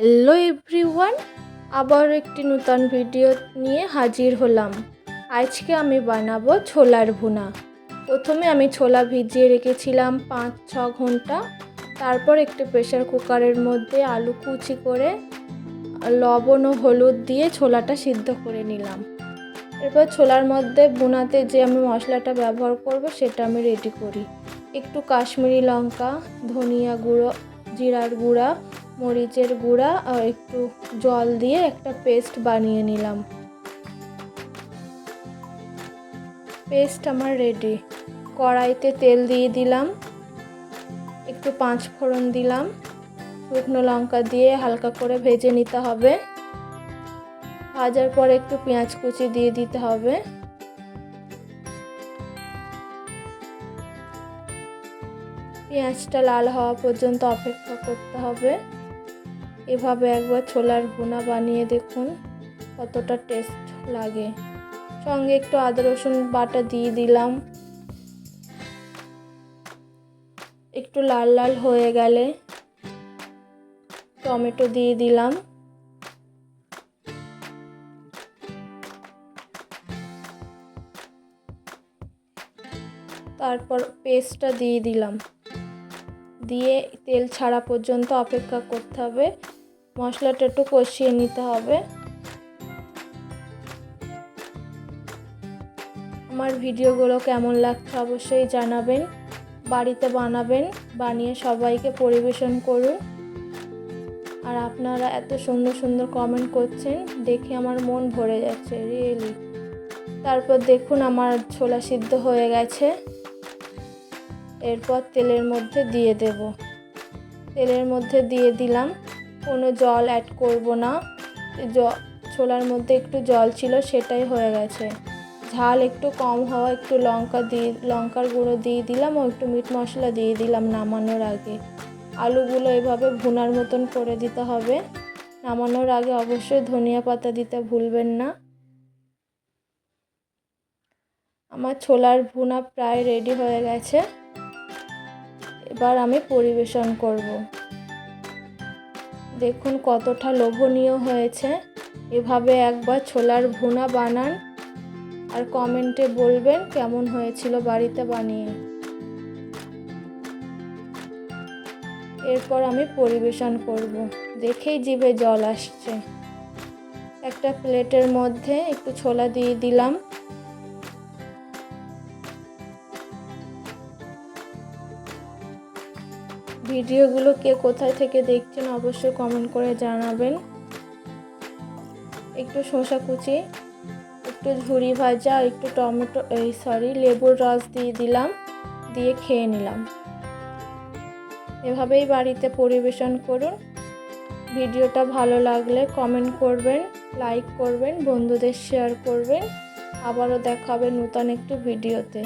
Hello everyone, আবার একটি নতুন ভিডিও নিয়ে হাজির হলাম। আজকে আমি বানাবো ছোলার ভুনা। প্রথমে আমি ছোলা ভিজিয়ে রেখেছিলাম 5-6 ঘন্টা। তারপর একটি প্রেসার কুকারের মধ্যে আলু কুচি করে লবণ ও হলুদ দিয়ে ছোলাটা সিদ্ধ করে নিলাম। এরপর ছোলার মধ্যে ভুনাতে যে আমি মশলাটা ব্যবহার করব সেটা আমি রেডি করি। একটু কাশ্মীরি লঙ্কা, ধনিয়া গুঁড়ো, জিরার গুঁড়া, মরিচের গুঁড়া আর একটু জল দিয়ে একটা পেস্ট বানিয়ে নিলাম। পেস্ট আমার রেডি। কড়াইতে তেল দিয়ে দিলাম, একটু 5 ফোড়ন দিলাম, শুকনো লঙ্কা দিয়ে হালকা করে ভেজে নিতে হবে। ভাজার পর একটু পেঁয়াজ কুচি দিয়ে দিতে হবে। পেঁয়াজটা লাল হওয়া পর্যন্ত অপেক্ষা করতে হবে। এভাবে একবার ছোলার ভুনা বানিয়ে দেখুন কতটা টেস্ট লাগে। সঙ্গে একটু আদা রসুন বাটা দিয়ে দিলাম। একটু লাল লাল হয়ে গেলে টমেটো দিয়ে দিলাম। তারপর পেস্টটা দিয়ে দিলাম, দিয়ে তেল ছাড়া পর্যন্ত অপেক্ষা করতে হবে। মশলাটা একটু কষিয়ে নিতে হবে। আমার ভিডিওগুলো কেমন লাগছে অবশ্যই জানাবেন। বাড়িতে বানাবেন, বানিয়ে সবাইকে পরিবেশন করুন। আর আপনারা এত সুন্দর সুন্দর কমেন্ট করছেন, দেখে আমার মন ভরে যাচ্ছে রিয়েলি। তারপর দেখুন আমার ছোলা সিদ্ধ হয়ে গেছে। এরপর তেলের মধ্যে দিয়ে দেব। তেলের মধ্যে দিয়ে দিলাম, কোনো জল অ্যাড করব না। ছোলার মধ্যে একটু জল ছিল, সেটাই হয়ে গেছে। ঝাল একটু কম হওয়া একটু লঙ্কার গুঁড়ো দিয়ে দিলাম ও একটু মিট মশলা দিয়ে দিলাম নামানোর আগে। আলুগুলো এভাবে ভুনার মতন করে দিতে হবে। নামানোর আগে অবশ্যই ধনিয়া পাতা দিতে ভুলবেন না। আমার ছোলার ভুনা প্রায় রেডি হয়ে গেছে। এবার আমি পরিবেশন করব। দেখুন কতটা লোভনীয় হয়েছে। এভাবে একবার ছোলার ভুনা বানান আর কমেন্টে বলবেন কেমন হয়েছিল বাড়িতে বানিয়ে। এরপর আমি পরিবেশন করব। দেখেই জিভে জল আসছে। একটা প্লেটের মধ্যে একটু ছোলা দিয়ে দিলাম। ভিডিওগুলো কে কোথায় থেকে দেখছেন অবশ্যই কমেন্ট করে জানাবেন। একটু শসা কুচি, একটু ঝুরি ভাজা, একটু লেবুর রস দিয়ে দিলাম, দিয়ে খেয়ে নিলাম। এভাবেই বাড়িতে পরিবেশন করুন। ভিডিওটা ভালো লাগলে কমেন্ট করবেন, লাইক করবেন, বন্ধুদের শেয়ার করবেন। আবারও দেখা হবে নতুন একটি ভিডিওতে।